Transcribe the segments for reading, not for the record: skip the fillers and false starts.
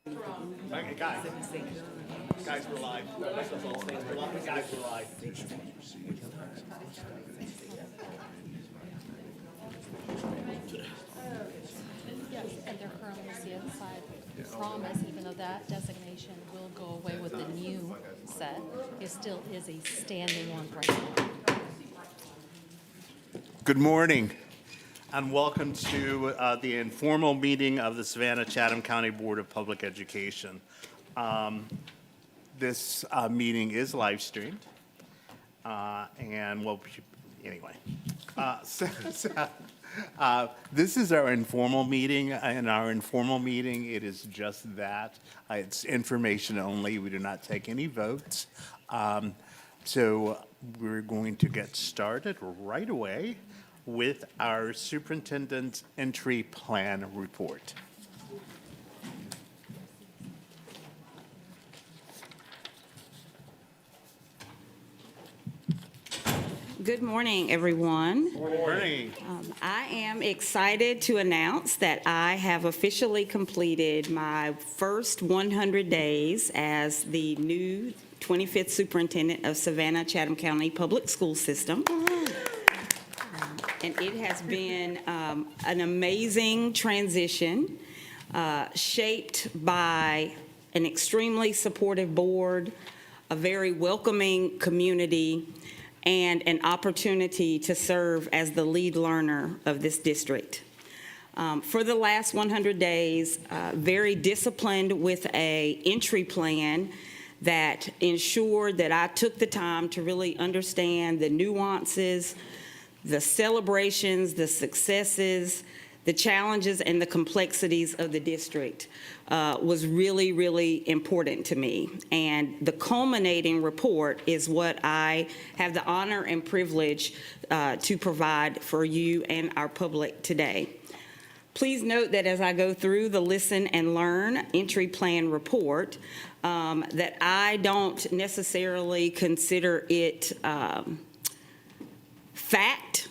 Okay, guys, we're live. Guys, we're live. Yes, and they're currently the other side. Promise, even though that designation will go away with the new set, it still is a standing one right now. Good morning, and welcome to the informal meeting of the Savannah-Chatham County Board of Public Education. This meeting is live streamed, and well, anyway. This is our informal meeting. In our informal meeting, it is just that. It's information only. We do not take any votes. So we're going to get started right away with our superintendent's entry plan report. Good morning, everyone. Good morning. I am excited to announce that I have officially completed my first 100 days as the new 25th superintendent of Savannah-Chatham County Public School System. And it has been an amazing transition, shaped by an extremely supportive board, a very welcoming community, and an opportunity to serve as the lead learner of this district. For the last 100 days, very disciplined with an entry plan that ensured that I took the time to really understand the nuances, the celebrations, the successes, the challenges, and the complexities of the district was really, really important to me. And the culminating report is what I have the honor and privilege to provide for you and our public today. Please note that as I go through the Listen and Learn entry plan report, that I don't necessarily consider it fact.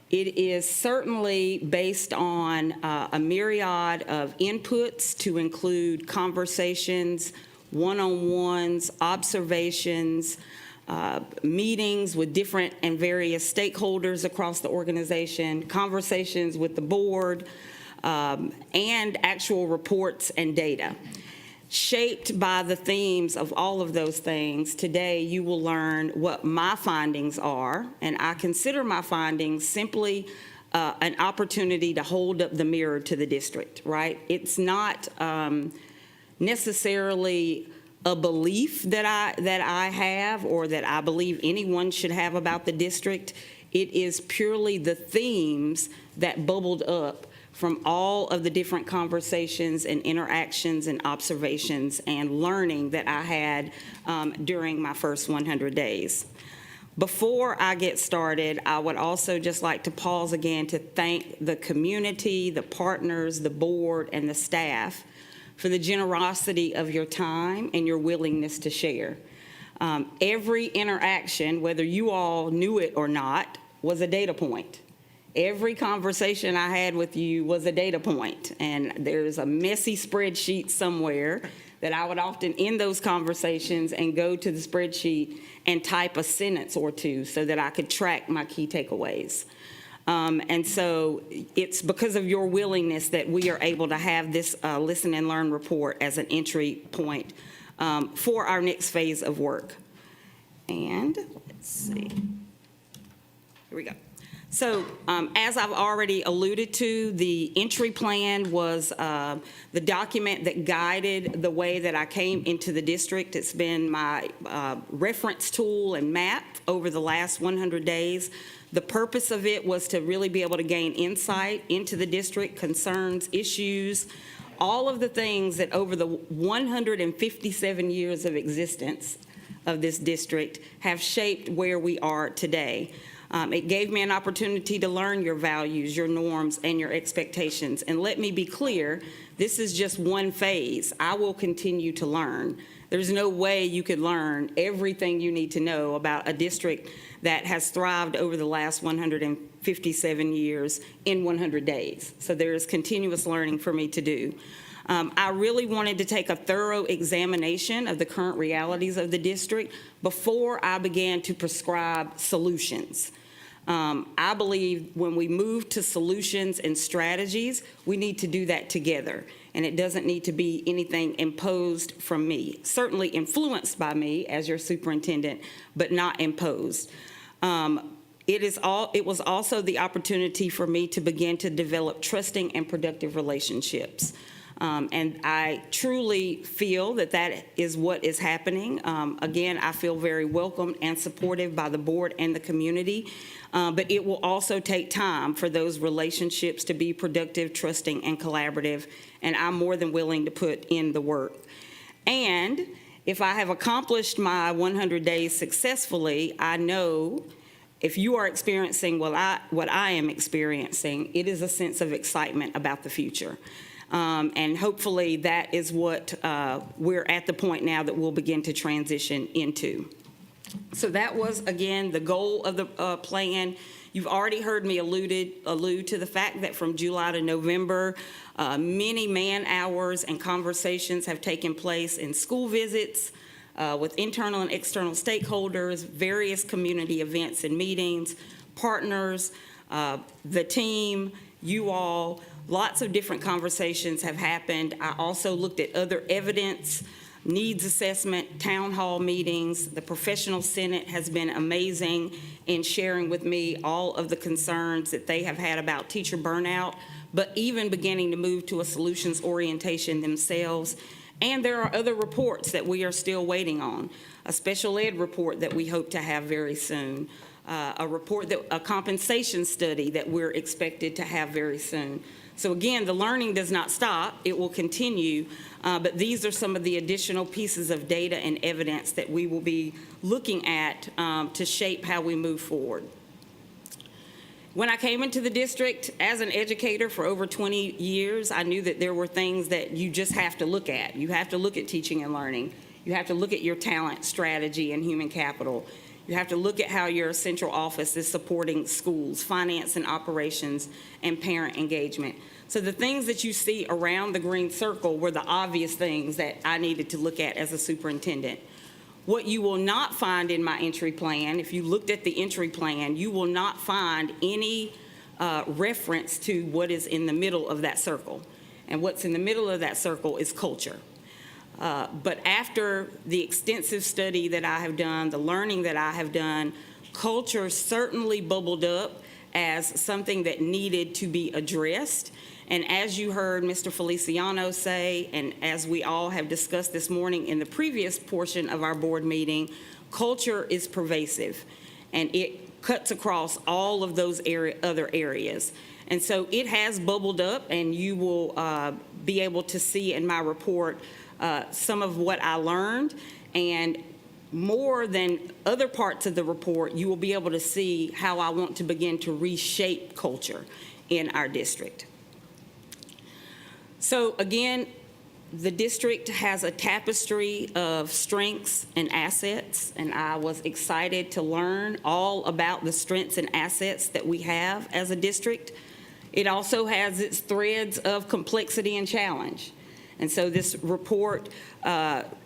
It is certainly based on a myriad of inputs to include conversations, one-on-ones, observations, meetings with different and various stakeholders across the organization, conversations with the board, and actual reports and data. Shaped by the themes of all of those things, today you will learn what my findings are, and I consider my findings simply an opportunity to hold up the mirror to the district, right? It's not necessarily a belief that I have or that I believe anyone should have about the district. It is purely the themes that bubbled up from all of the different conversations and interactions and observations and learning that I had during my first 100 days. Before I get started, I would also just like to pause again to thank the community, the partners, the board, and the staff for the generosity of your time and your willingness to share. Every interaction, whether you all knew it or not, was a data point. Every conversation I had with you was a data point, and there's a messy spreadsheet somewhere that I would often end those conversations and go to the spreadsheet and type a sentence or two so that I could track my key takeaways. And so it's because of your willingness that we are able to have this Listen and Learn report as an entry point for our next phase of work. And let's see. Here we go. So as I've already alluded to, the entry plan was the document that guided the way that I came into the district. It's been my reference tool and map over the last 100 days. The purpose of it was to really be able to gain insight into the district, concerns, issues, all of the things that over the 157 years of existence of this district have shaped where we are today. It gave me an opportunity to learn your values, your norms, and your expectations. And let me be clear, this is just one phase. I will continue to learn. There's no way you could learn everything you need to know about a district that has thrived over the last 157 years in 100 days. So there is continuous learning for me to do. I really wanted to take a thorough examination of the current realities of the district before I began to prescribe solutions. I believe when we move to solutions and strategies, we need to do that together. And it doesn't need to be anything imposed from me. Certainly influenced by me as your superintendent, but not imposed. It was also the opportunity for me to begin to develop trusting and productive relationships. And I truly feel that that is what is happening. Again, I feel very welcomed and supported by the board and the community. But it will also take time for those relationships to be productive, trusting, and collaborative. And I'm more than willing to put in the work. And if I have accomplished my 100 days successfully, I know if you are experiencing what I am experiencing, it is a sense of excitement about the future. And hopefully that is what we're at the point now that we'll begin to transition into. So that was, again, the goal of the plan. You've already heard me allude to the fact that from July to November, many man-hours and conversations have taken place in school visits with internal and external stakeholders, various community events and meetings, partners, the team, you all. Lots of different conversations have happened. I also looked at other evidence, needs assessment, town hall meetings. The professional senate has been amazing in sharing with me all of the concerns that they have had about teacher burnout, but even beginning to move to a solutions orientation themselves. And there are other reports that we are still waiting on. A special ed report that we hope to have very soon. A compensation study that we're expected to have very soon. So again, the learning does not stop, it will continue, but these are some of the additional pieces of data and evidence that we will be looking at to shape how we move forward. When I came into the district as an educator for over 20 years, I knew that there were things that you just have to look at. You have to look at teaching and learning. You have to look at your talent strategy and human capital. You have to look at how your central office is supporting schools, finance and operations, and parent engagement. So the things that you see around the green circle were the obvious things that I needed to look at as a superintendent. What you will not find in my entry plan, if you looked at the entry plan, you will not find any reference to what is in the middle of that circle. And what's in the middle of that circle is culture. But after the extensive study that I have done, the learning that I have done, culture certainly bubbled up as something that needed to be addressed. And as you heard Mr. Feliciano say, and as we all have discussed this morning in the previous portion of our board meeting, culture is pervasive and it cuts across all of those other areas. And so it has bubbled up, and you will be able to see in my report some of what I learned, and more than other parts of the report, you will be able to see how I want to begin to reshape culture in our district. So again, the district has a tapestry of strengths and assets, and I was excited to learn all about the strengths and assets that we have as a district. It also has its threads of complexity and challenge. And so this report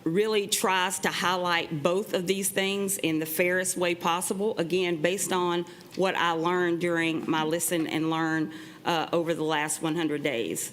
really tries to highlight both of these things in the fairest way possible, again, based on what I learned during my listen and learn over the last 100 days.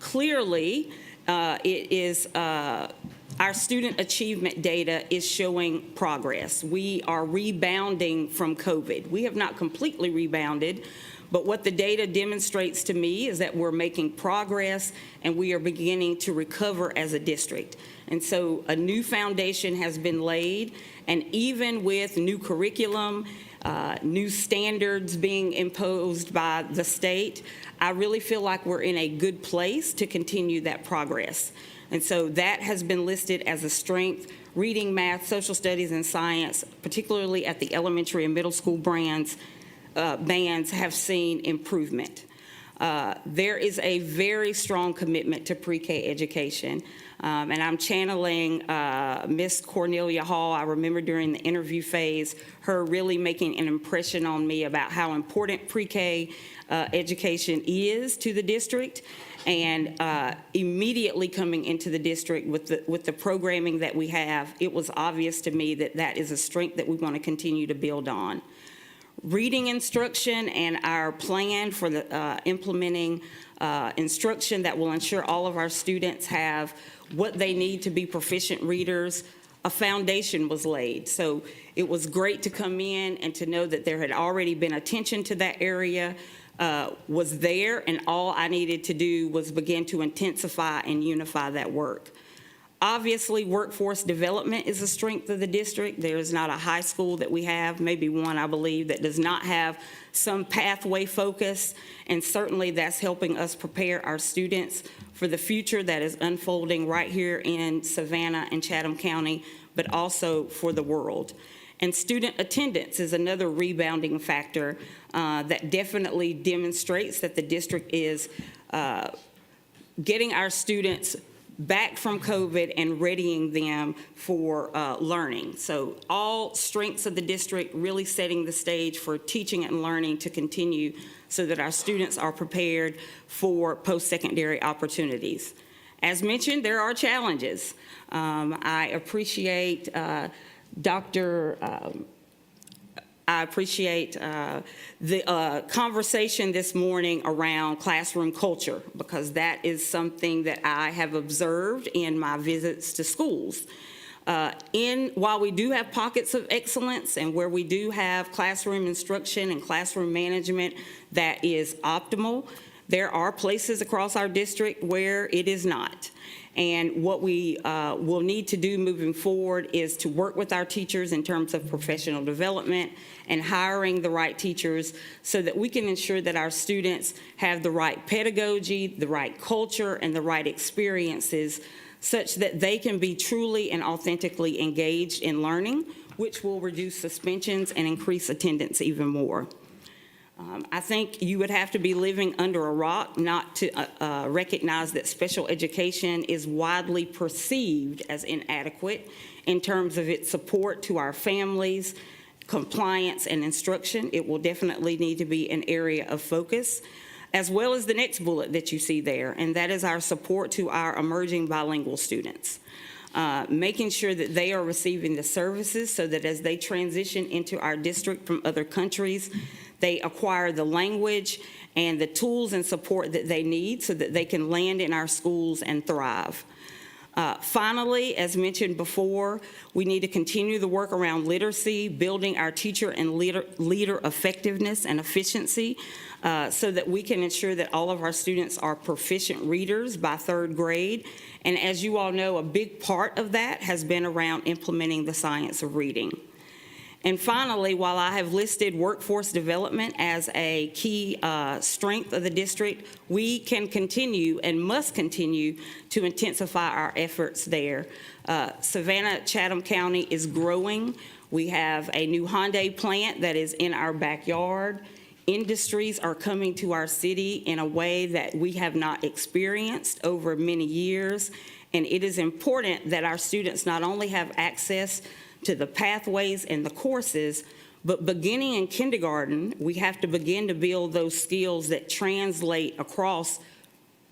Clearly, it is our student achievement data is showing progress. We are rebounding from COVID. We have not completely rebounded, but what the data demonstrates to me is that we're making progress and we are beginning to recover as a district. And so a new foundation has been laid, and even with new curriculum, new standards being imposed by the state, I really feel like we're in a good place to continue that progress. And so that has been listed as a strength. Reading, math, social studies, and science, particularly at the elementary and middle school bands have seen improvement. There is a very strong commitment to pre-K education. And I'm channeling Miss Cornelia Hall. I remember during the interview phase, her really making an impression on me about how important pre-K education is to the district, and immediately coming into the district with the programming that we have, it was obvious to me that that is a strength that we want to continue to build on. Reading instruction and our plan for the implementing instruction that will ensure all of our students have what they need to be proficient readers, a foundation was laid. So it was great to come in and to know that there had already been attention to that area, was there, and all I needed to do was begin to intensify and unify that work. Obviously, workforce development is a strength of the district. There is not a high school that we have, maybe one, I believe, that does not have some pathway focus, and certainly that's helping us prepare our students for the future that is unfolding right here in Savannah and Chatham County, but also for the world. And student attendance is another rebounding factor that definitely demonstrates that the district is getting our students back from COVID and readying them for learning. So all strengths of the district really setting the stage for teaching and learning to continue so that our students are prepared for post-secondary opportunities. As mentioned, there are challenges. I appreciate the conversation this morning around classroom culture, because that is something that I have observed in my visits to schools. While we do have pockets of excellence and where we do have classroom instruction and classroom management that is optimal, there are places across our district where it is not. And what we will need to do moving forward is to work with our teachers in terms of professional development and hiring the right teachers so that we can ensure that our students have the right pedagogy, the right culture, and the right experiences such that they can be truly and authentically engaged in learning, which will reduce suspensions and increase attendance even more. I think you would have to be living under a rock not to recognize that special education is widely perceived as inadequate in terms of its support to our families, compliance, and instruction. It will definitely need to be an area of focus, as well as the next bullet that you see there, and that is our support to our emerging bilingual students. Making sure that they are receiving the services so that as they transition into our district from other countries, they acquire the language and the tools and support that they need so that they can land in our schools and thrive. Finally, as mentioned before, we need to continue the work around literacy, building our teacher and leader effectiveness and efficiency so that we can ensure that all of our students are proficient readers by third grade. And as you all know, a big part of that has been around implementing the science of reading. And finally, while I have listed workforce development as a key strength of the district, we can continue and must continue to intensify our efforts there. Savannah-Chatham County is growing. We have a new Hyundai plant that is in our backyard. Industries are coming to our city in a way that we have not experienced over many years. And it is important that our students not only have access to the pathways and the courses, but beginning in kindergarten, we have to begin to build those skills that translate across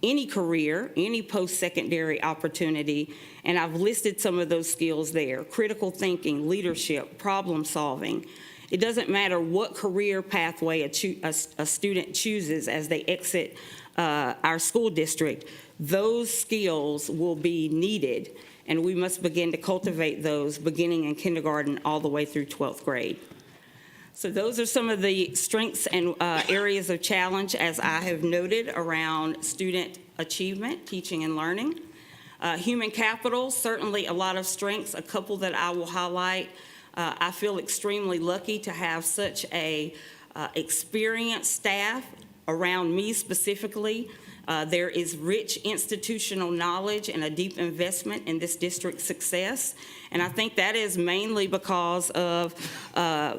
any career, any post-secondary opportunity, and I've listed some of those skills there: critical thinking, leadership, problem solving. It doesn't matter what career pathway a student chooses as they exit our school district, those skills will be needed, and we must begin to cultivate those beginning in kindergarten all the way through 12th grade. So those are some of the strengths and areas of challenge, as I have noted, around student achievement, teaching and learning. Human capital, certainly a lot of strengths. A couple that I will highlight. I feel extremely lucky to have such a experienced staff around me specifically. There is rich institutional knowledge and a deep investment in this district's success. And I think that is mainly because of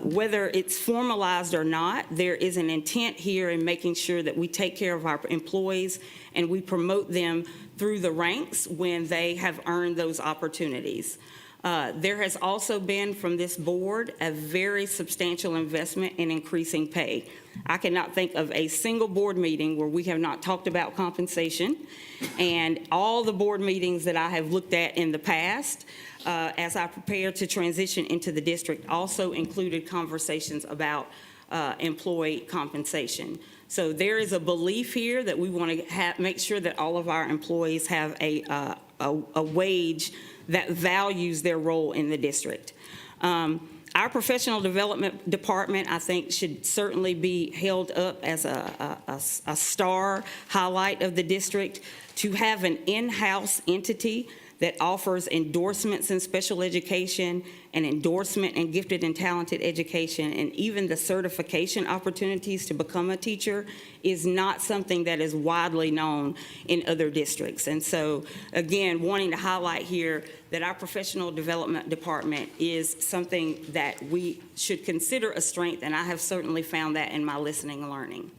whether it's formalized or not, there is an intent here in making sure that we take care of our employees and we promote them through the ranks when they have earned those opportunities. There has also been from this board a very substantial investment in increasing pay. I cannot think of a single board meeting where we have not talked about compensation. And all the board meetings that I have looked at in the past, as I prepare to transition into the district, also included conversations about employee compensation. So there is a belief here that we want to make sure that all of our employees have a wage that values their role in the district. Our professional development department, I think, should certainly be held up as a star highlight of the district. To have an in-house entity that offers endorsements in special education, and endorsement in gifted and talented education, and even the certification opportunities to become a teacher is not something that is widely known in other districts. And so, again, wanting to highlight here that our professional development department is something that we should consider a strength, and I have certainly found that in my listening and learning.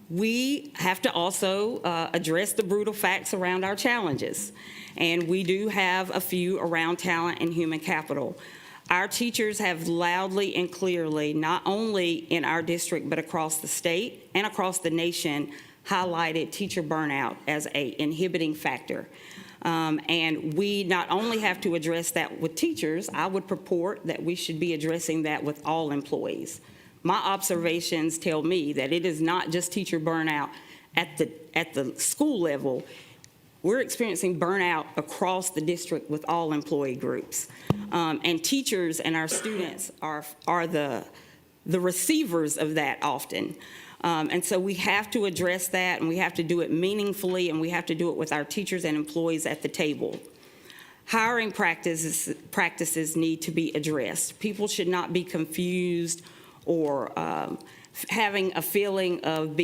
We have to also address the brutal facts around our challenges, and we do have a few around talent and human capital. Our teachers have loudly and clearly, not only in our district but across the state and across the nation, highlighted teacher burnout as an inhibiting factor. And we not only have to address that with teachers, I would purport that we should be addressing that with all employees. My observations tell me that it is not just teacher burnout at the school level. We're experiencing burnout across the district with all employee groups. And teachers and our students are the receivers of that often. And so we have to address that, and we have to do it meaningfully, and we have to do it with our teachers and employees at the table. Hiring practices need to be addressed. People should not be confused or having a feeling of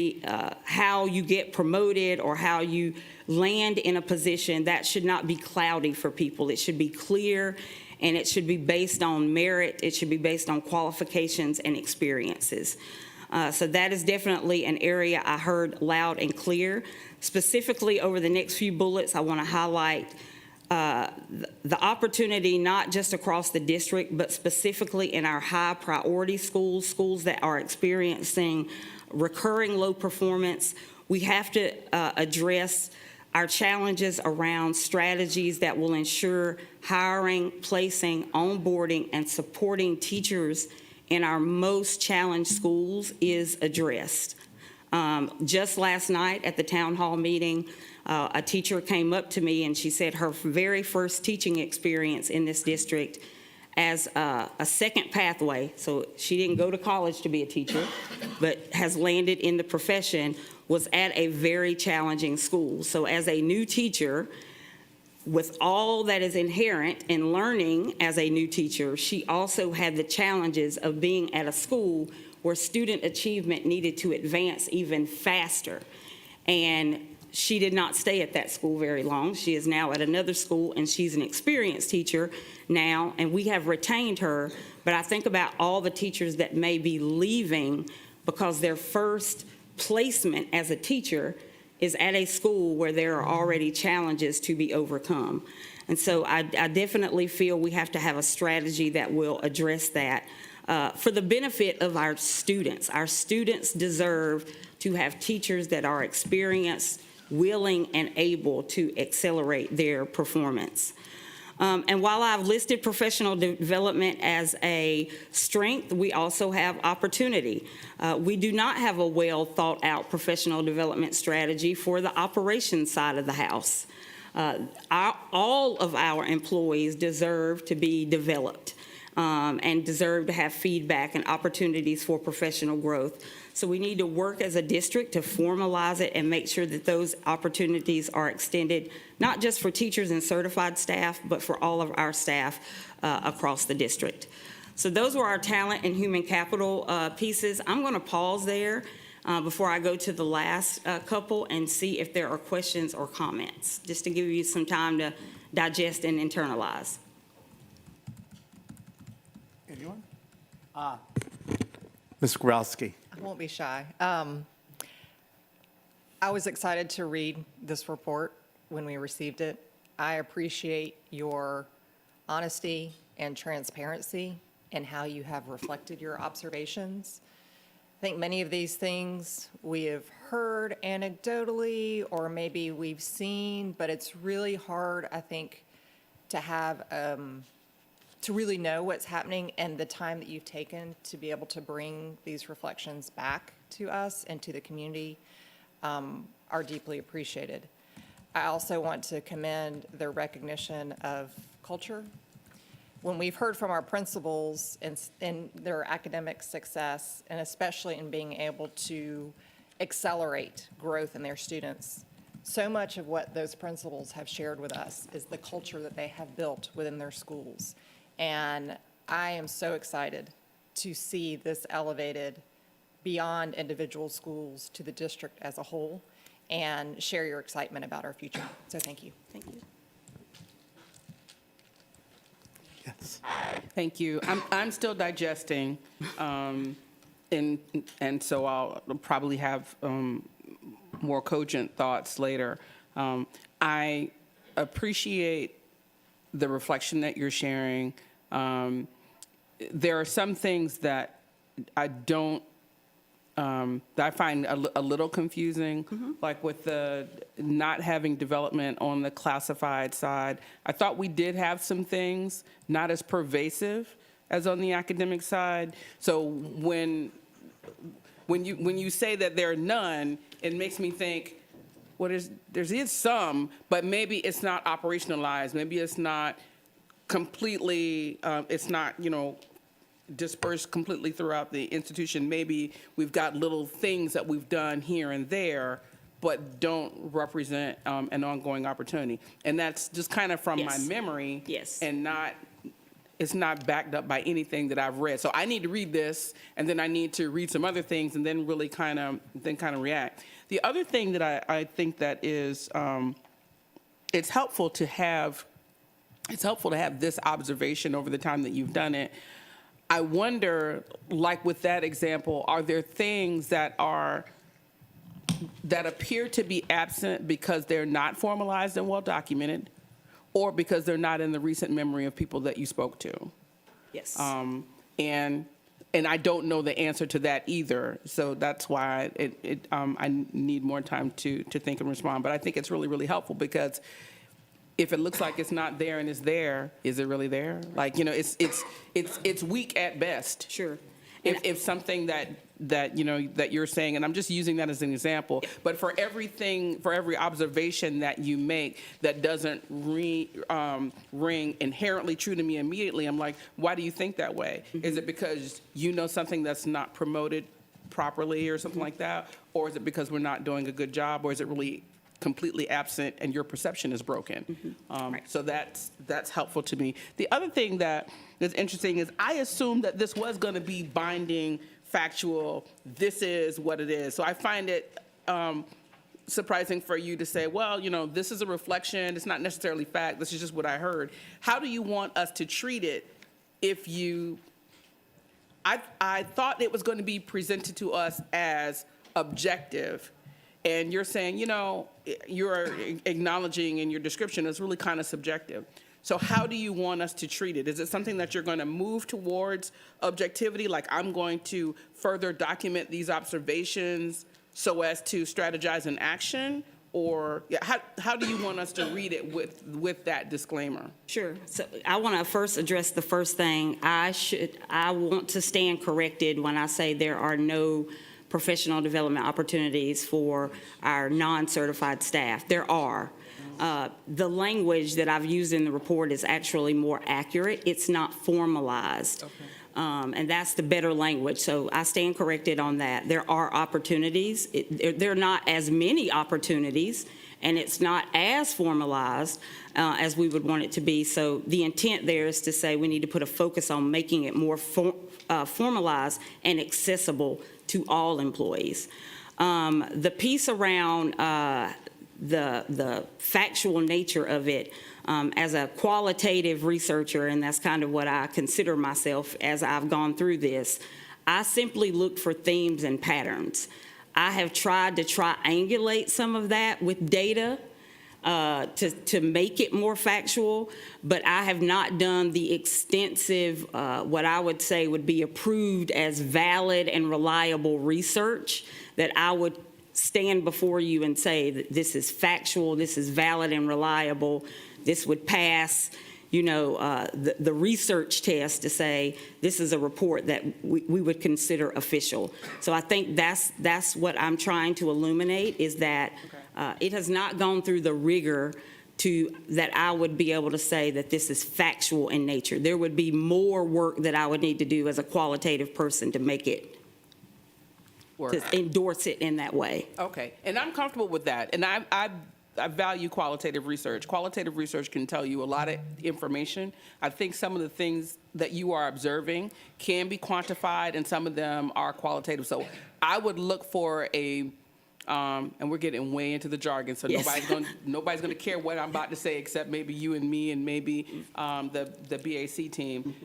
how you get promoted or how you land in a position. That should not be cloudy for people. It should be clear, and it should be based on merit. It should be based on qualifications and experiences. So that is definitely an area I heard loud and clear. Specifically, over the next few bullets, I want to highlight the opportunity not just across the district, but specifically in our high priority schools, schools that are experiencing recurring low performance. We have to address our challenges around strategies that will ensure hiring, placing, onboarding, and supporting teachers in our most challenged schools is addressed. Just last night at the town hall meeting, a teacher came up to me and she said her very first teaching experience in this district as a second pathway, so she didn't go to college to be a teacher, but has landed in the profession, was at a very challenging school. So as a new teacher, with all that is inherent in learning as a new teacher, she also had the challenges of being at a school where student achievement needed to advance even faster. And she did not stay at that school very long. She is now at another school, and she's an experienced teacher now, and we have retained her. But I think about all the teachers that may be leaving because their first placement as a teacher is at a school where there are already challenges to be overcome. And so I definitely feel we have to have a strategy that will address that for the benefit of our students. Our students deserve to have teachers that are experienced, willing, and able to accelerate their performance. And while I've listed professional development as a strength, we also have opportunity. We do not have a well thought out professional development strategy for the operations side of the house. All of our employees deserve to be developed and deserve to have feedback and opportunities for professional growth. So we need to work as a district to formalize it and make sure that those opportunities are extended, not just for teachers and certified staff, but for all of our staff across the district. So those were our talent and human capital pieces. I'm going to pause there. before I go to the last couple and see if there are questions or comments, just to give you some time to digest and internalize. Anyone? Ms. Growski. I won't be shy. I was excited to read this report when we received it. I appreciate your honesty and transparency and how you have reflected your observations. I think many of these things we have heard anecdotally or maybe we've seen, but it's really hard, I think, to have, to really know what's happening, and the time that you've taken to be able to bring these reflections back to us and to the community are deeply appreciated. I also want to commend the recognition of culture. When we've heard from our principals in their academic success, and especially in being able to accelerate growth in their students, so much of what those principals have shared with us is the culture that they have built within their schools. And I am so excited to see this elevated beyond individual schools to the district as a whole, and share your excitement about our future. So thank you. Thank you. Yes. Thank you. I'm still digesting, and so I'll probably have more cogent thoughts later. I appreciate the reflection that you're sharing. There are some things that I don't, that I find a little confusing, like with the not having development on the classified side. I thought we did have some things, not as pervasive as on the academic side. So when you say that there are none, it makes me think, well, there is some, but maybe it's not operationalized. Maybe it's not completely, it's not, dispersed completely throughout the institution. Maybe we've got little things that we've done here and there, but don't represent an ongoing opportunity. And that's just kind of from my Yes. memory. Yes. And it's not backed up by anything that I've read. So I need to read this, and then I need to read some other things, and then really kind of react. The other thing that I think that is, it's helpful to have this observation over the time that you've done it. I wonder, like with that example, are there things that appear to be absent because they're not formalized and well documented, or because they're not in the recent memory of people that you spoke to? Yes. And I don't know the answer to that either. So that's why I need more time to think and respond. But I think it's really, really helpful, because if it looks like it's not there and it's there, is it really there? Like, it's weak at best. Sure. If something that you're saying, and I'm just using that as an example, but for every observation that you make that doesn't ring inherently true to me immediately, I'm like, why do you think that way? Mm-hmm. Is it because you know something that's not promoted properly or something like that? Or is it because we're not doing a good job? Or is it really completely absent and your perception is broken? Mm-hmm. Right. So that's helpful to me. The other thing that is interesting is I assumed that this was going to be binding, factual, this is what it is. So I find it surprising for you to say, well, this is a reflection, it's not necessarily fact, this is just what I heard. How do you want us to treat it if I thought it was going to be presented to us as objective, and you're saying, you're acknowledging in your description it's really kind of subjective. So how do you want us to treat it? Is it something that you're going to move towards objectivity, like I'm going to further document these observations so as to strategize an action? Or how do you want us to read it with that disclaimer? Sure. So I want to first address the first thing. I want to stand corrected when I say there are no professional development opportunities for our non-certified staff. There are. The language that I've used in the report is actually more accurate. It's not formalized. Okay. And that's the better language. So I stand corrected on that. There are opportunities. There are not as many opportunities, and it's not as formalized as we would want it to be. So the intent there is to say we need to put a focus on making it more formalized and accessible to all employees. The piece around the factual nature of it, as a qualitative researcher, and that's kind of what I consider myself as I've gone through this, I simply looked for themes and patterns. I have tried to triangulate some of that with data to make it more factual, but I have not done the extensive, what I would say would be approved as valid and reliable research that I would stand before you and say that this is factual, this is valid and reliable, this would pass, the research test to say this is a report that we would consider official. So I think that's what I'm trying to illuminate, is that it has not gone through the rigor that I would be able to say that this is factual in nature. There would be more work that I would need to do as a qualitative person to make it, to endorse it in that way. Okay, and I'm comfortable with that, and I value qualitative research. Qualitative research can tell you a lot of information. I think some of the things that you are observing can be quantified, and some of them are qualitative. So I would look for and we're getting way into the jargon, so Yes. nobody's going to care what I'm about to say except maybe you and me and maybe the BAC team.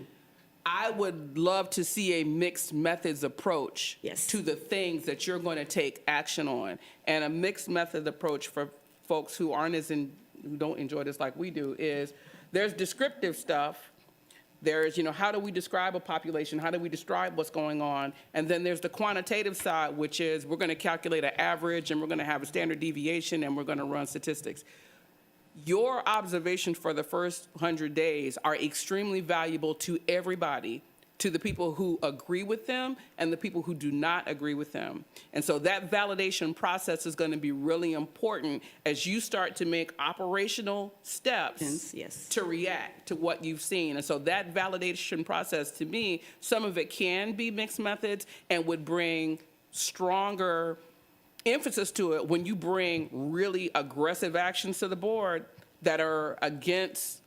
I would love to see a mixed methods approach Yes. to the things that you're going to take action on. And a mixed method approach for folks who who don't enjoy this like we do is there's descriptive stuff. There's, how do we describe a population? How do we describe what's going on? And then there's the quantitative side, which is we're going to calculate an average and we're going to have a standard deviation and we're going to run statistics. Your observations for the first 100 days are extremely valuable to everybody, to the people who agree with them and the people who do not agree with them. And so that validation process is going to be really important as you start to make operational steps Yes. to react to what you've seen. And so that validation process, to me, some of it can be mixed methods and would bring stronger emphasis to it when you bring really aggressive actions to the board that are against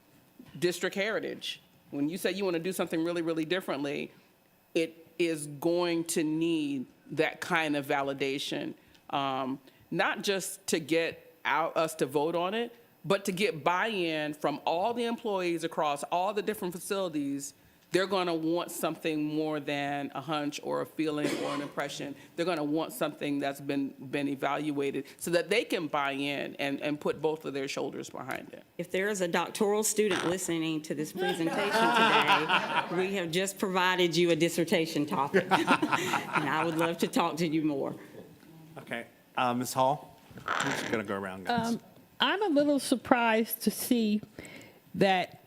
district heritage. When you say you want to do something really, really differently, it is going to need that kind of validation, not just to get us to vote on it, but to get buy-in from all the employees across all the different facilities. They're going to want something more than a hunch or a feeling or an impression. They're going to want something that's been evaluated so that they can buy in and put both of their shoulders behind it. If there is a doctoral student listening to this presentation today, we have just provided you a dissertation topic. And I would love to talk to you more. Okay, Ms. Hall, we're just going to go around, guys. I'm a little surprised to see that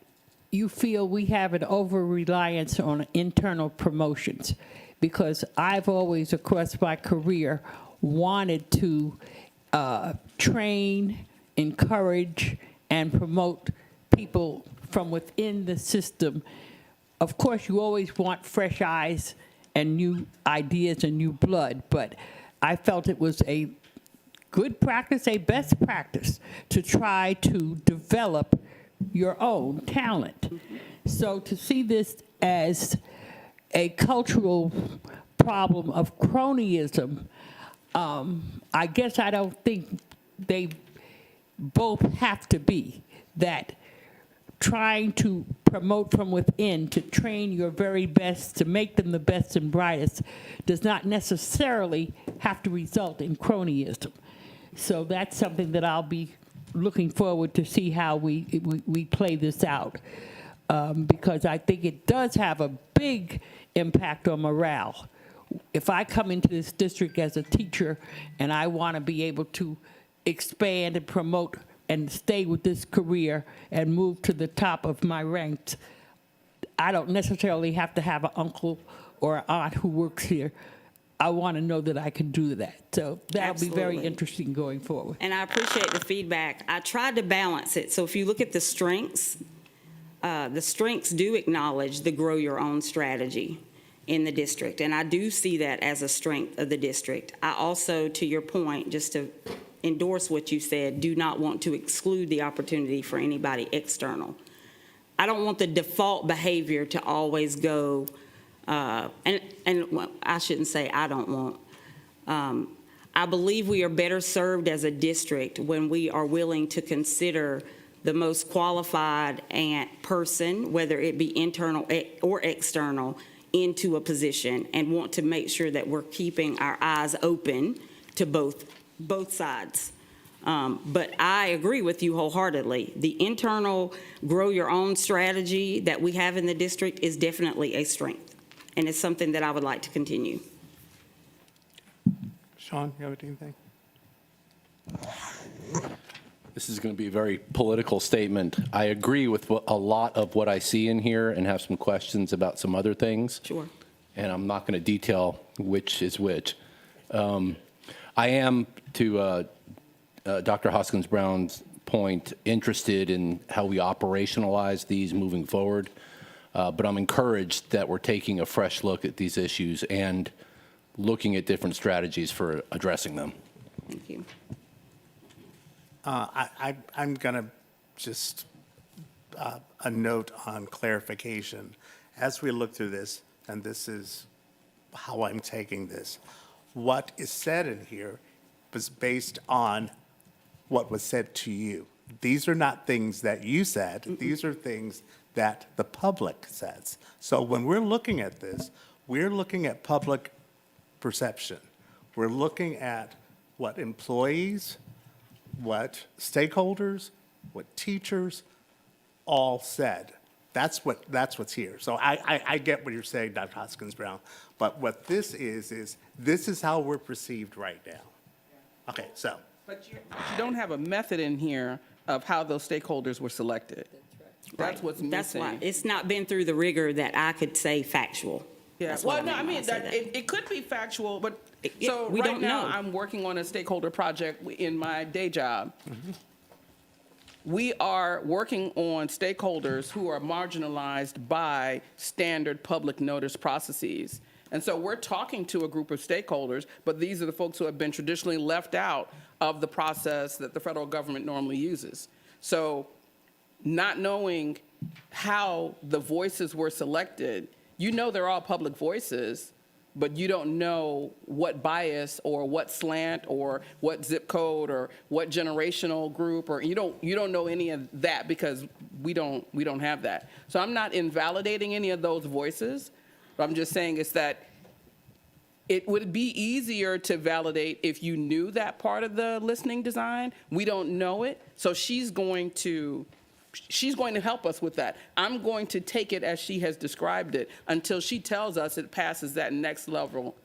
you feel we have an over-reliance on internal promotions, because I've always, across my career, wanted to train, encourage, and promote people from within the system. Of course, you always want fresh eyes and new ideas and new blood, but I felt it was a good practice, a best practice, to try to develop your own talent. So to see this as a cultural problem of cronyism, I guess I don't think they both have to be. That trying to promote from within, to train your very best, to make them the best and brightest, does not necessarily have to result in cronyism. So that's something that I'll be looking forward to see how we play this out, because I think it does have a big impact on morale. If I come into this district as a teacher and I want to be able to expand and promote and stay with this career and move to the top of my ranks, I don't necessarily have to have an uncle or an aunt who works here. I want to know that I can do that. So that'll be very Absolutely. interesting going forward. And I appreciate the feedback. I tried to balance it. So if you look at the strengths do acknowledge the grow your own strategy in the district. And I do see that as a strength of the district. I also, to your point, just to endorse what you said, do not want to exclude the opportunity for anybody external. I don't want the default behavior to always go, well, I shouldn't say I don't want. I believe we are better served as a district when we are willing to consider the most qualified person, whether it be internal or external, into a position, and want to make sure that we're keeping our eyes open to both sides. But I agree with you wholeheartedly. The internal grow your own strategy that we have in the district is definitely a strength, and it's something that I would like to continue. Sean, you have anything? This is going to be a very political statement. I agree with a lot of what I see in here and have some questions about some other things. Sure. And I'm not going to detail which is which. I am, to Dr. Hoskins-Brown's point, interested in how we operationalize these moving forward. But I'm encouraged that we're taking a fresh look at these issues and looking at different strategies for addressing them. Thank you. I'm going to just, a note on clarification. As we look through this, and this is how I'm taking this, what is said in here was based on what was said to you. These are not things that you said. These are things that the public says. So when we're looking at this, we're looking at public perception. We're looking at what employees, what stakeholders, what teachers all said. That's what's here. So I get what you're saying, Dr. Hoskins-Brown. But what this is this is how we're perceived right now. Okay, so. But you don't have a method in here of how those stakeholders were selected. That's what's missing. That's why it's not been through the rigor that I could say factual. Yeah, That's what well, no, I mean, say that. it could be factual, but, Yeah, so we right don't now, know. I'm working on a stakeholder project in my day job. We are working on stakeholders who are marginalized by standard public notice processes. And so we're talking to a group of stakeholders, but these are the folks who have been traditionally left out of the process that the federal government normally uses. So not knowing how the voices were selected, you know they're all public voices, but you don't know what bias or what slant or what zip code or what generational group, or you don't know any of that because we don't have that. So I'm not invalidating any of those voices. What I'm just saying is that it would be easier to validate if you knew that part of the listening design. We don't know it, so she's going to help us with that. I'm going to take it as she has described it until she tells us it passes that next level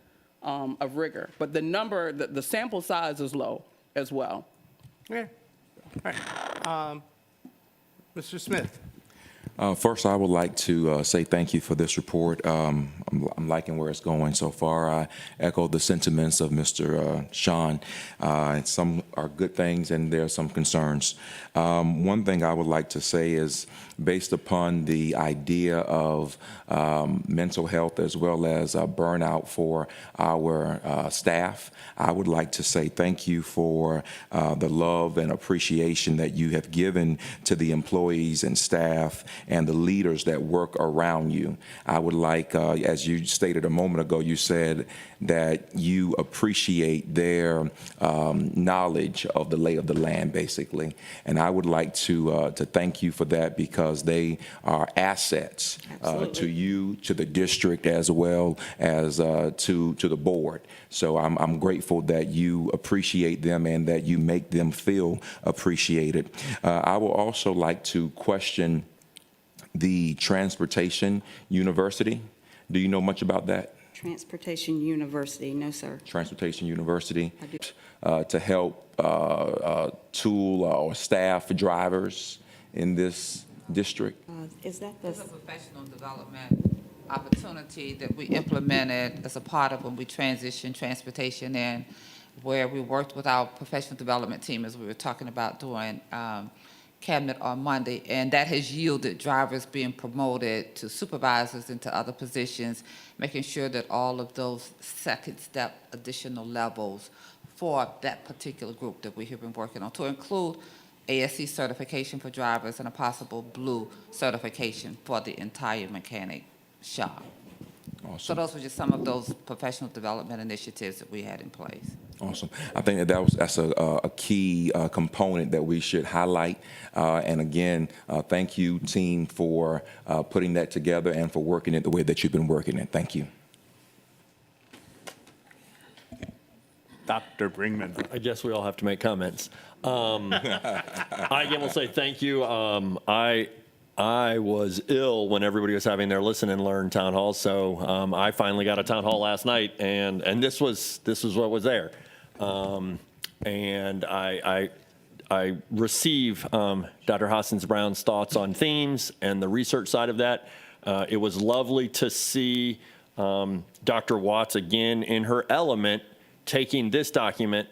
of rigor. But the sample size is low as well. Okay. All right. Mr. Smith. First, I would like to say thank you for this report. I'm liking where it's going so far. I echo the sentiments of Mr. Sean. Some are good things and there are some concerns. One thing I would like to say is, based upon the idea of mental health as well as burnout for our staff, I would like to say thank you for the love and appreciation that you have given to the employees and staff and the leaders that work around you. I would like, as you stated a moment ago, you said that you appreciate their knowledge of the lay of the land, basically. And I would like to thank you for that, because they are assets to you, to the district, as well as to the board. So I'm grateful that you appreciate them and that you make them feel appreciated. I will also like to question the Transportation University. Do you know much about that? Transportation University, no, sir. Transportation University, I do. to help tool or staff drivers in this district? Is that It's the, a professional development opportunity that we implemented as a part of when we transitioned transportation in, where we worked with our professional development team, as we were talking about during cabinet on Monday, and that has yielded drivers being promoted to supervisors into other positions, making sure that all of those second step additional levels for that particular group that we have been working on, to include ASC certification for drivers and a possible Blue certification for the entire mechanic shop. So those were just some of those professional development initiatives that we had in place. Awesome. I think that's a key component that we should highlight. And again, thank you, team, for putting that together and for working it the way that you've been working it. Thank you. Dr. Brinkman. I guess we all have to make comments. I again will say thank you. I was ill when everybody was having their listen and learn town hall, so I finally got a town hall last night, and this was what was there, and I receive Dr. Hoskins Brown's thoughts on themes and the research side of that. It was lovely to see Dr. Watts again in her element, taking this document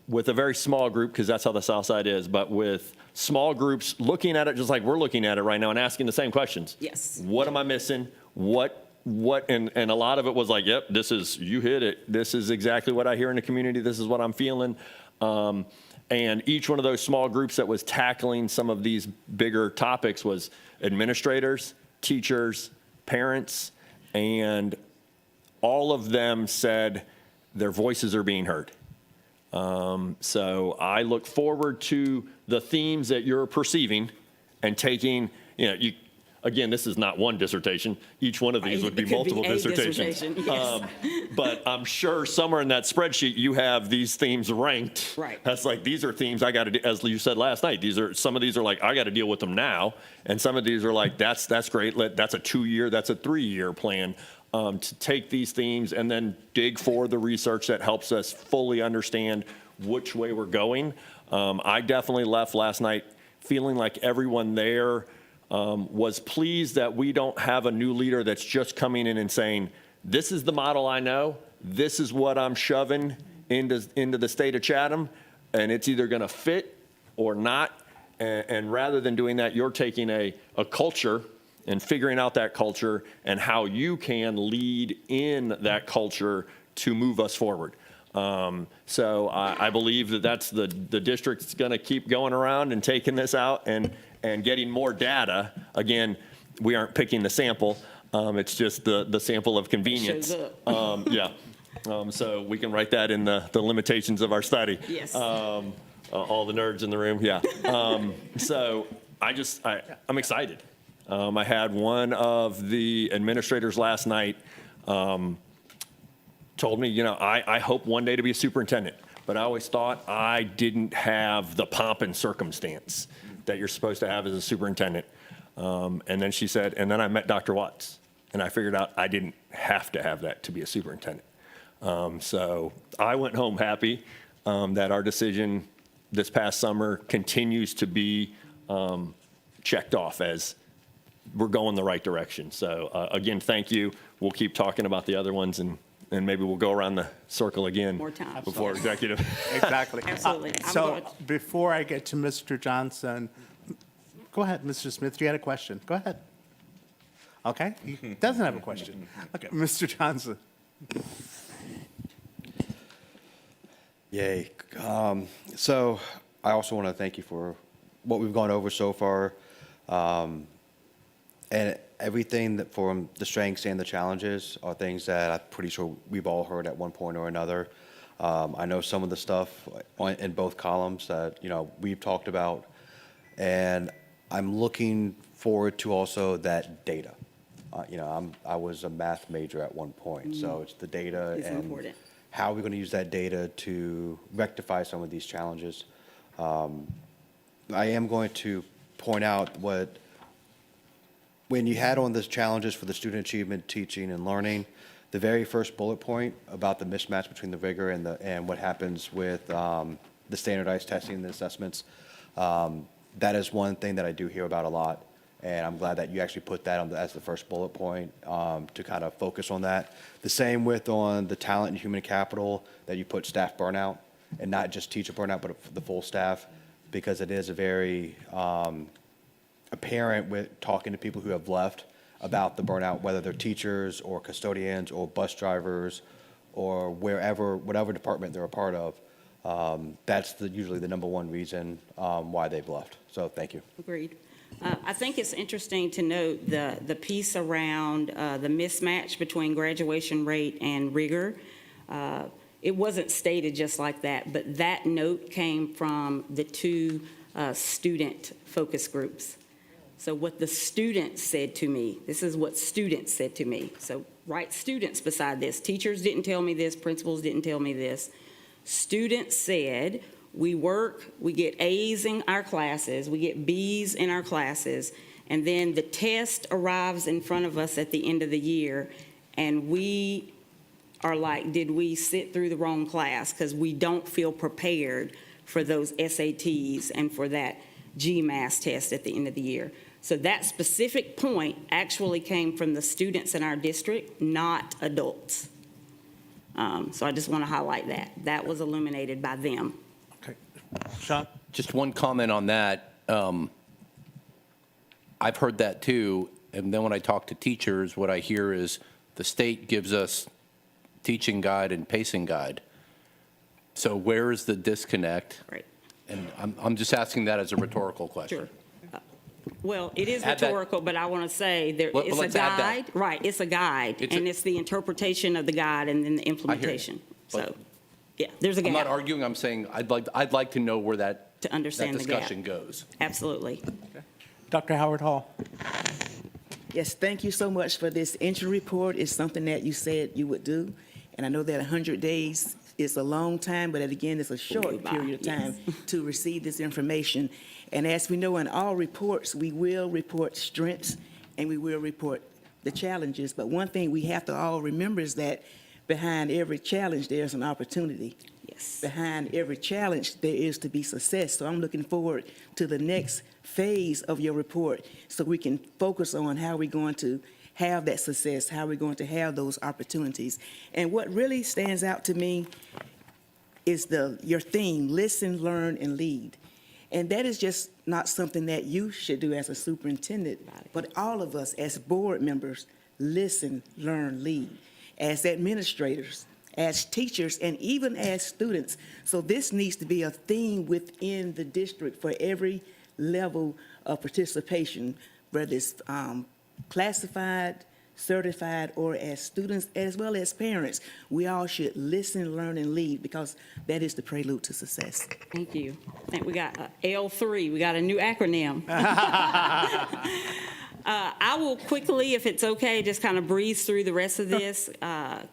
with a very small group, because that's how the South Side is, but with small groups looking at it just like we're looking at it right now and asking the same questions. Yes. What am I missing? What, and a lot of it was like, yep, you hit it. This is exactly what I hear in the community. This is what I'm feeling. And each one of those small groups that was tackling some of these bigger topics was administrators, teachers, parents, and all of them said their voices are being heard. So I look forward to the themes that you're perceiving and taking, again, this is not one dissertation. Each one of these would be It could multiple be a dissertations. dissertation, yes. But I'm sure somewhere in that spreadsheet, you have these themes ranked. Right. That's like, these are themes I got to, as you said last night, some of these are like, I got to deal with them now. And some of these are like, that's great. That's a 2-year, that's a 3-year plan. To take these themes and then dig for the research that helps us fully understand which way we're going. I definitely left last night feeling like everyone there was pleased that we don't have a new leader that's just coming in and saying, this is the model I know, this is what I'm shoving into the state of Chatham, and it's either going to fit or not. And rather than doing that, you're taking a culture and figuring out that culture and how you can lead in that culture to move us forward. So I believe that's the district's going to keep going around and taking this out and getting more data. Again, we aren't picking the sample. It's just the sample of convenience. Shows Yeah. So we can write that in the limitations of our study. Yes. All the nerds in the room, yeah. So I'm excited. I had one of the administrators last night told me, I hope one day to be a superintendent, but I always thought I didn't have the pomp and circumstance that you're supposed to have as a superintendent. And then she said, and then I met Dr. Watts, and I figured out I didn't have to have that to be a superintendent. So I went home happy that our decision this past summer continues to be checked off as we're going the right direction. So again, thank you. We'll keep talking about the other ones, and maybe we'll go around the circle again More time. before executive. Exactly. Absolutely. I'm So going- before I get to Mr. Johnson, go ahead, Mr. Smith, you had a question. Go ahead. Okay, he doesn't have a question. Okay, Mr. Johnson. Yay. So I also want to thank you for what we've gone over so far. And everything that from the strengths and the challenges are things that I'm pretty sure we've all heard at one point or another. I know some of the stuff in both columns that, we've talked about. And I'm looking forward to also that data. I was a math major at one point, so it's the data It's and important. how are we going to use that data to rectify some of these challenges. I am going to point out when you had on the challenges for the student achievement, teaching, and learning, the very first bullet point about the mismatch between the rigor and what happens with the standardized testing and the assessments, that is one thing that I do hear about a lot. And I'm glad that you actually put that as the first bullet point to kind of focus on that. The same on the talent and human capital, that you put staff burnout, and not just teacher burnout, but the full staff, because it is a very apparent with talking to people who have left about the burnout, whether they're teachers or custodians or bus drivers or whatever department they're a part of. That's usually the number one reason why they've left. So thank you. Agreed. I think it's interesting to note the piece around the mismatch between graduation rate and rigor. It wasn't stated just like that, but that note came from the two student focus groups. So what the students said to me, this is what students said to me. So write students beside this. Teachers didn't tell me this, principals didn't tell me this. Students said, we work, we get A's in our classes, we get B's in our classes, and then the test arrives in front of us at the end of the year, and we are like, did we sit through the wrong class? Because we don't feel prepared for those SATs and for that GMAS test at the end of the year. So that specific point actually came from the students in our district, not adults. So I just want to highlight that. That was illuminated by them. Okay. Sean? Just one comment on that. I've heard that too, and then when I talk to teachers, what I hear is the state gives us teaching guide and pacing guide. So where is the disconnect? Right. And I'm just asking that as a rhetorical question. Sure. Well, it is Add that- rhetorical, but I want to say there, Well, it's a let's add that. guide. Right, it's a guide, It's and a- it's the interpretation of the guide and then the implementation. but- So, yeah, there's a I'm not gap arguing, I'm saying I'd like to know where that to understand the gap. discussion goes. Absolutely. Dr. Howard Hall? Yes, thank you so much for this entry report. It's something that you said you would do. And I know that 100 days is a long time, but again, it's a short period of time to receive this information. And as we know in all reports, we will report strengths and we will report the challenges. But one thing we have to all remember is that behind every challenge, there's an opportunity. Yes. Behind every challenge, there is to be success. So I'm looking forward to the next phase of your report so we can focus on how we're going to have that success, how we're going to have those opportunities. And what really stands out to me is your theme, listen, learn, and lead. And that is just not something that you should do as a superintendent, but all of us as board members, listen, learn, lead, as administrators, as teachers, and even as students. So this needs to be a theme within the district for every level of participation, whether it's classified, certified, or as students, as well as parents. We all should listen, learn, and lead, because that is the prelude to success. Thank you. I think we got L3. We got a new acronym. I will quickly, if it's okay, just kind of breeze through the rest of this.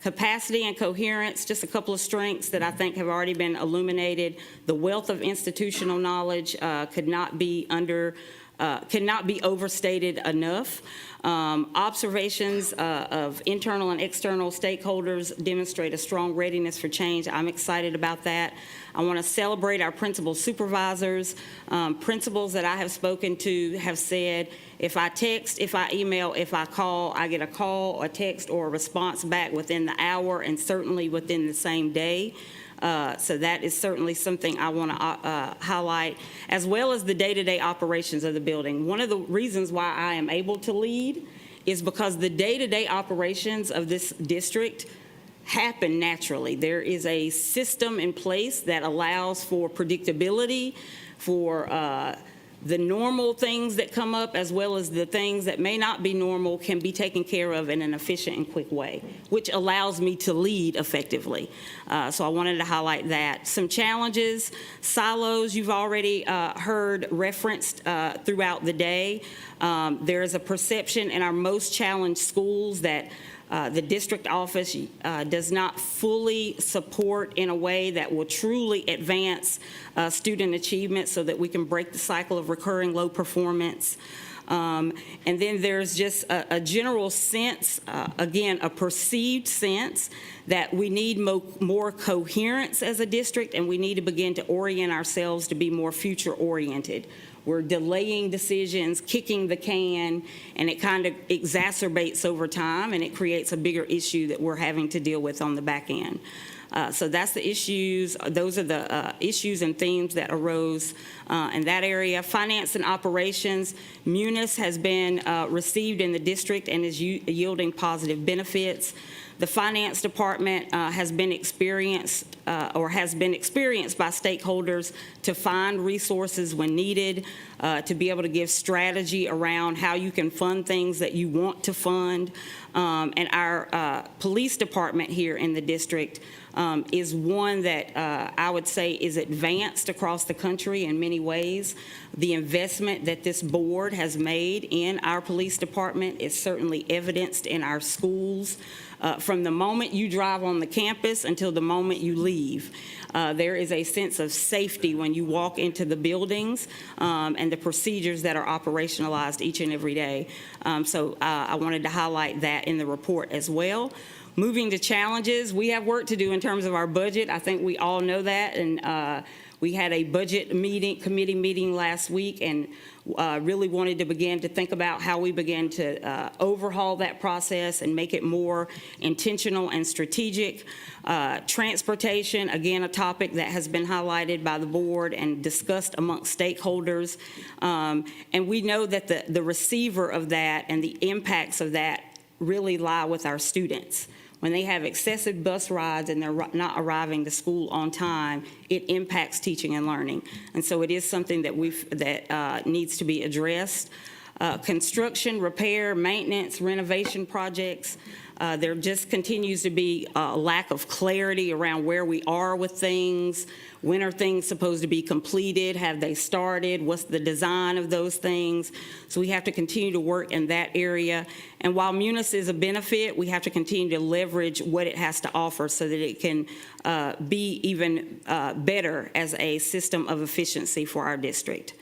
Capacity and coherence, just a couple of strengths that I think have already been illuminated. The wealth of institutional knowledge cannot be overstated enough. Observations of internal and external stakeholders demonstrate a strong readiness for change. I'm excited about that. I want to celebrate our principal supervisors. Principals that I have spoken to have said, if I text, if I email, if I call, I get a call, a text, or a response back within the hour, and certainly within the same day. So that is certainly something I want to highlight, as well as the day-to-day operations of the building. One of the reasons why I am able to lead is because the day-to-day operations of this district happen naturally. There is a system in place that allows for predictability, for the normal things that come up, as well as the things that may not be normal, can be taken care of in an efficient and quick way, which allows me to lead effectively. So I wanted to highlight that. Some challenges, silos, you've already heard referenced throughout the day. There is a perception in our most challenged schools that the district office does not fully support in a way that will truly advance student achievement, so that we can break the cycle of recurring low performance. And then there's just a general sense, again, a perceived sense that we need more coherence as a district, and we need to begin to orient ourselves to be more future-oriented. We're delaying decisions, kicking the can, and it kind of exacerbates over time, and it creates a bigger issue that we're having to deal with on the back end. So that's the issues. Those are the issues and themes that arose in that area. Finance and operations. Munis has been received in the district and is yielding positive benefits. The finance department has been experienced by stakeholders to find resources when needed, to be able to give strategy around how you can fund things that you want to fund. And our police department here in the district is one that I would say is advanced across the country in many ways. The investment that this board has made in our police department is certainly evidenced in our schools. From the moment you drive on the campus until the moment you leave, there is a sense of safety when you walk into the buildings and the procedures that are operationalized each and every day. So I wanted to highlight that in the report as well. Moving to challenges, we have work to do in terms of our budget. I think we all know that, and we had a budget committee meeting last week, and really wanted to begin to think about how we begin to overhaul that process and make it more intentional and strategic. Transportation, again, a topic that has been highlighted by the board and discussed amongst stakeholders. And we know that the receiver of that and the impacts of that really lie with our students. When they have excessive bus rides and they're not arriving to school on time, it impacts teaching and learning. And so it is something that needs to be addressed. Construction, repair, maintenance, renovation projects. There just continues to be a lack of clarity around where we are with things. When are things supposed to be completed? Have they started? What's the design of those things? So we have to continue to work in that area. And while Munis is a benefit, we have to continue to leverage what it has to offer so that it can be even better as a system of efficiency for our district.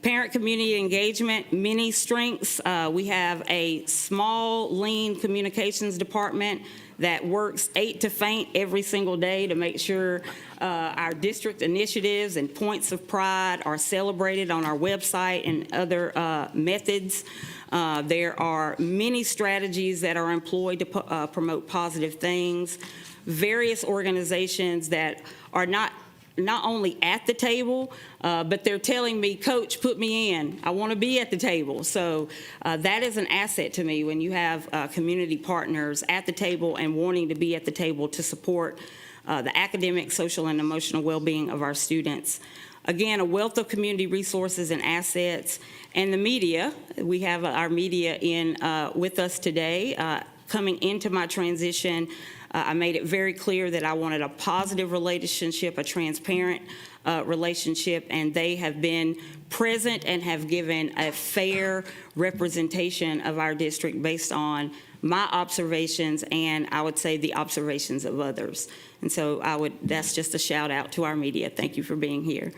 Parent community engagement, many strengths. We have a small, lean communications department that works 8 to faint every single day to make sure our district initiatives and points of pride are celebrated on our website and other methods. There are many strategies that are employed to promote positive things. Various organizations that are not only at the table, but they're telling me, Coach, put me in. I want to be at the table. So that is an asset to me when you have community partners at the table and wanting to be at the table to support the academic, social, and emotional well-being of our students. Again, a wealth of community resources and assets. And the media, we have our media in with us today. Coming into my transition, I made it very clear that I wanted a positive relationship, a transparent relationship, and they have been present and have given a fair representation of our district based on my observations and I would say the observations of others. And so that's just a shout out to our media. Thank you for being here.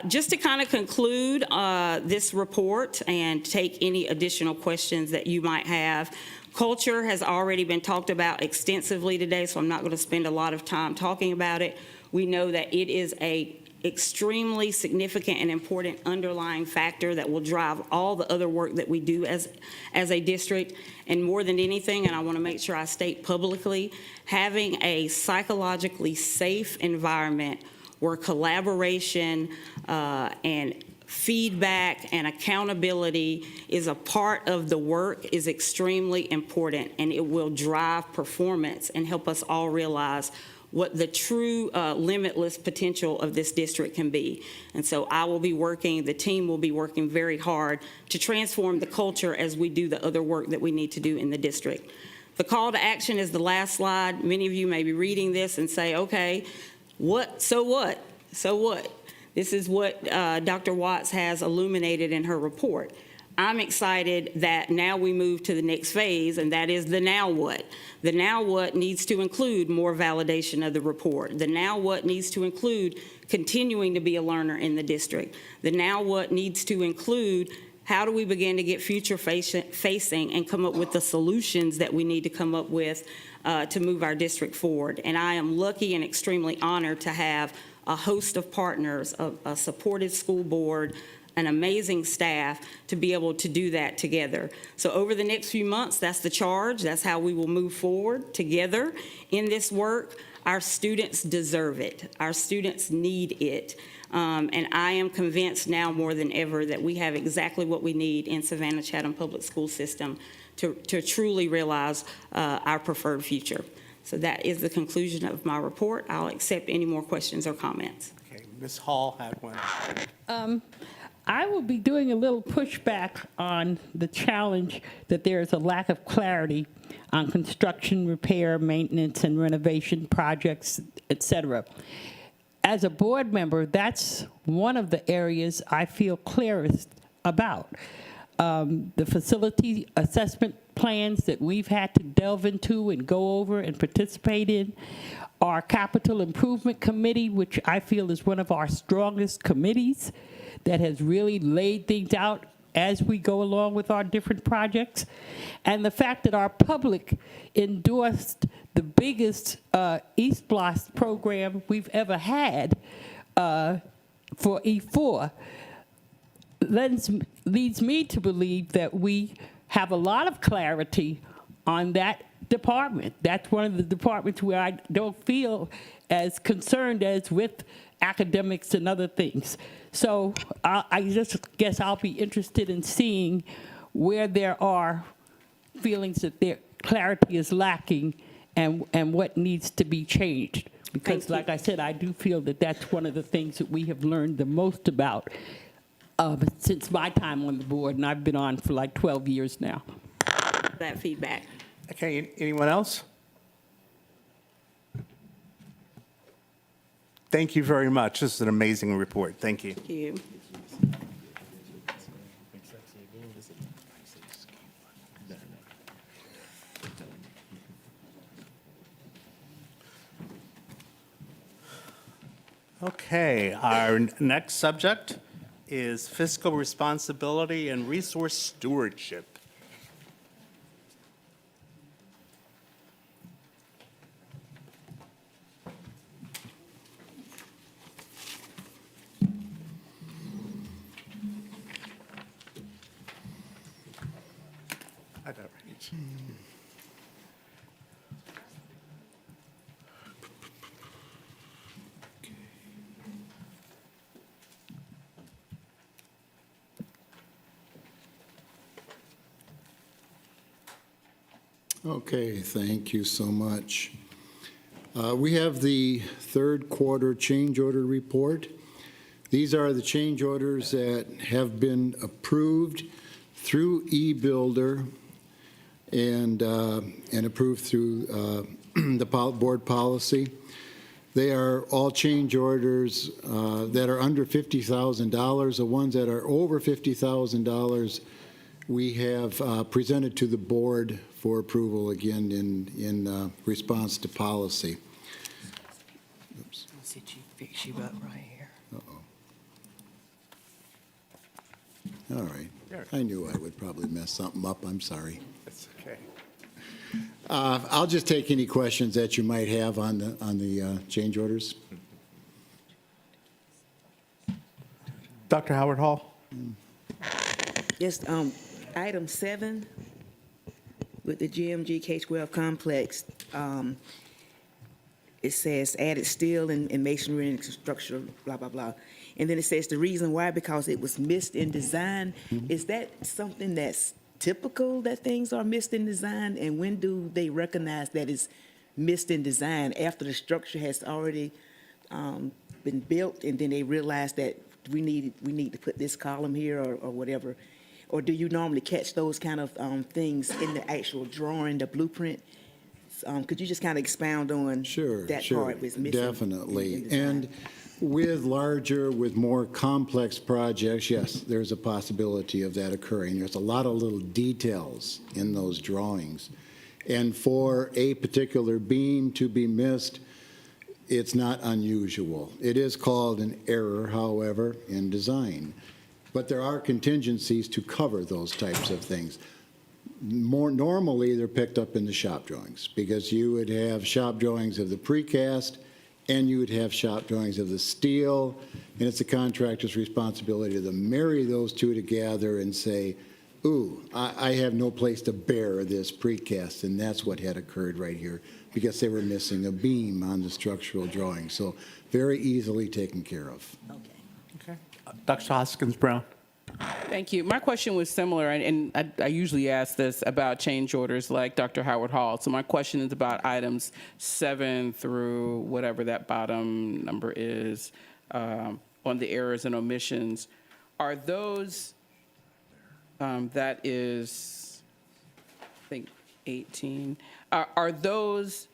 Just to kind of conclude this report and take any additional questions that you might have. Culture has already been talked about extensively today, so I'm not going to spend a lot of time talking about it. We know that it is a extremely significant and important underlying factor that will drive all the other work that we do as a district. And more than anything, and I want to make sure I state publicly, having a psychologically safe environment where collaboration and feedback and accountability is a part of the work is extremely important, and it will drive performance and help us all realize what the true limitless potential of this district can be. And so I will be working, the team will be working very hard to transform the culture as we do the other work that we need to do in the district. The call to action is the last slide. Many of you may be reading this and say, okay, so what? This is what Dr. Watts has illuminated in her report. I'm excited that now we move to the next phase, and that is the now what. The now what needs to include more validation of the report. The now what needs to include continuing to be a learner in the district. The now what needs to include how do we begin to get future facing and come up with the solutions that we need to come up with to move our district forward. And I am lucky and extremely honored to have a host of partners, a supportive school board, an amazing staff to be able to do that together. So over the next few months, that's the charge. That's how we will move forward together in this work. Our students deserve it. Our students need it. And I am convinced now more than ever that we have exactly what we need in Savannah-Chatham Public School System to truly realize our preferred future. So that is the conclusion of my report. I'll accept any more questions or comments. Okay, Ms. Hall had one. I will be doing a little pushback on the challenge that there is a lack of clarity on construction, repair, maintenance, and renovation projects, et cetera. As a board member, that's one of the areas I feel clearest about. The facility assessment plans that we've had to delve into and go over and participate in, our capital improvement committee, which I feel is one of our strongest committees that has really laid things out as we go along with our different projects, and the fact that our public endorsed the biggest East Blast program we've ever had for E4 leads me to believe that we have a lot of clarity on that department. That's one of the departments where I don't feel as concerned as with academics and other things. So I just guess I'll be interested in seeing where there are feelings that their clarity is lacking and what needs to be changed. Because like I said, I do feel that that's one of the things that we have learned the most about since my time on the board, and I've been on for like 12 years now. That feedback. Okay, anyone else? Thank you very much. This is an amazing report. Thank you. Thank you. Okay, our next subject is fiscal responsibility and resource stewardship. I don't reach. Okay, thank you so much. We have the third quarter change order report. These are the change orders that have been approved through eBuilder and approved through the board policy. They are all change orders that are under $50,000. The ones that are over $50,000, we have presented to the board for approval again in response to policy. Oops. Fix you up right here. Uh-oh. All right. I knew I would probably mess something up. I'm sorry. That's okay. I'll just take any questions that you might have on the change orders. Dr. Howard Hall? Just item 7 with the GMG K-12 complex. It says added steel and masonry and structure, blah, blah, blah. And then it says the reason why, because it was missed in design. Is that something that's typical, that things are missed in design? And when do they recognize that it's missed in design? After the structure has already been built, and then they realize that we need to put this column here or whatever? Or do you normally catch those kind of things in the actual drawing, the blueprint? Could you just kind of expound on that part was missing? Definitely. And with more complex projects, yes, there's a possibility of that occurring. There's a lot of little details in those drawings. And for a particular beam to be missed, it's not unusual. It is called an error, however, in design. But there are contingencies to cover those types of things. More normally, they're picked up in the shop drawings, because you would have shop drawings of the precast and you would have shop drawings of the steel, and it's the contractor's responsibility to marry those two together and say, ooh, I have no place to bear this precast, and that's what had occurred right here, because they were missing a beam on the structural drawing. So very easily taken care of. Okay. Okay. Dr. Hoskins Brown? Thank you. My question was similar, and I usually ask this about change orders like Dr. Howard Hall. So my question is about items 7 through whatever that bottom number is on the errors and omissions. Are those, that is, I think, 18. Are those,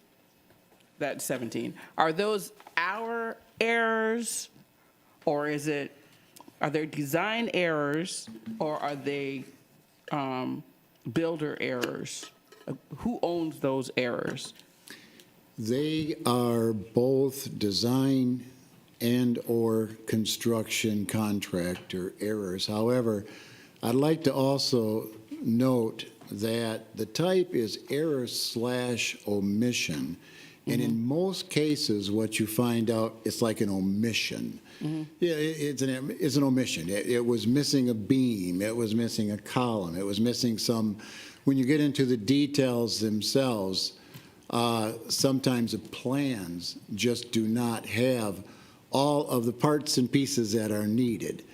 that's 17. Are those our errors, or is it, are there design errors, or are they builder errors? Who owns those errors? They are both design and/or construction contractor errors. However, I'd like to also note that the type is error/omission. And in most cases, what you find out, it's like an omission. Yeah, it's an omission. It was missing a beam. It was missing a column. It was missing some. When you get into the details themselves, sometimes the plans just do not have all of the parts and pieces that are needed.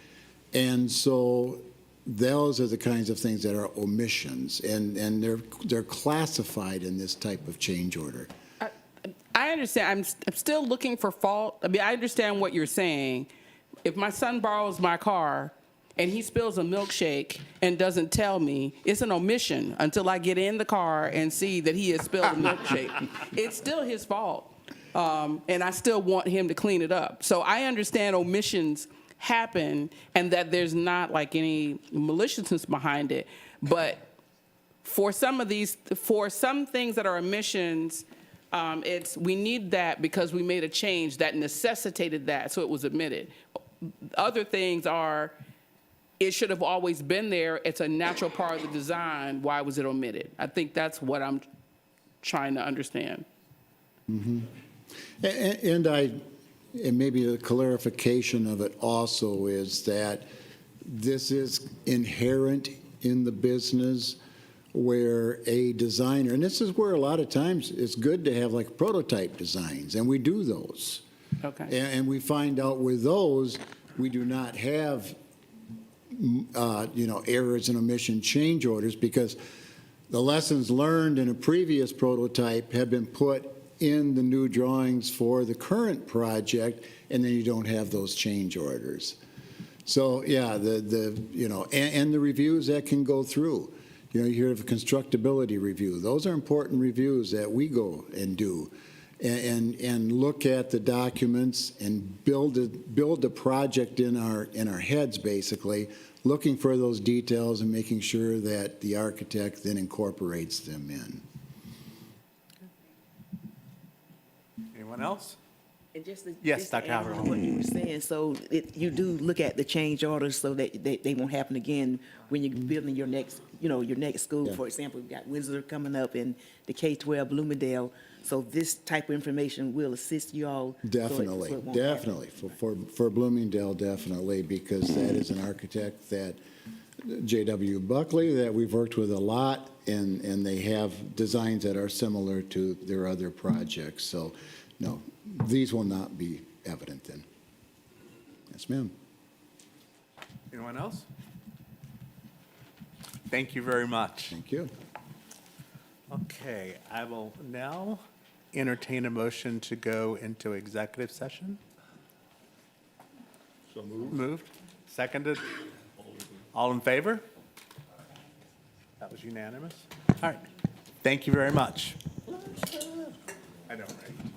And so those are the kinds of things that are omissions, and they're classified in this type of change order. I understand. I'm still looking for fault. I mean, I understand what you're saying. If my son borrows my car and he spills a milkshake and doesn't tell me, it's an omission until I get in the car and see that he has spilled a milkshake. It's still his fault, and I still want him to clean it up. So I understand omissions happen and that there's not like any maliciousness behind it. But for some of these, for some things that are omissions, we need that because we made a change that necessitated that, so it was omitted. Other things are, it should have always been there. It's a natural part of the design. Why was it omitted? I think that's what I'm trying to understand. Mm-hmm. And maybe the clarification of it also is that this is inherent in the business, where a designer, and this is where a lot of times it's good to have like prototype designs, and we do those. Okay. And we find out with those, we do not have, errors and omission change orders, because the lessons learned in a previous prototype have been put in the new drawings for the current project, and then you don't have those change orders. So yeah, and the reviews that can go through. You hear of a constructability review. Those are important reviews that we go and do, and look at the documents and build a project in our heads, basically, looking for those details and making sure that the architect then incorporates them in. Anyone else? And just to, Yes, just to Dr. add Howard. on what you were saying, so you do look at the change orders so that they won't happen again when you're building your next, your next school. Yeah. For example, we've got Windsor coming up and the K-12 Bloomingdale. So this type of information will assist you all. Definitely, so it won't happen. definitely. For Bloomingdale, definitely, because that is an architect that, J.W. Buckley, that we've worked with a lot, and they have designs that are similar to their other projects. So, no, these will not be evident then. Yes, ma'am. Anyone else? Thank you very much. Thank you. Okay, I will now entertain a motion to go into executive session. So moved. Moved. Seconded. All in favor? That was unanimous. All right. Thank you very much. I know, right?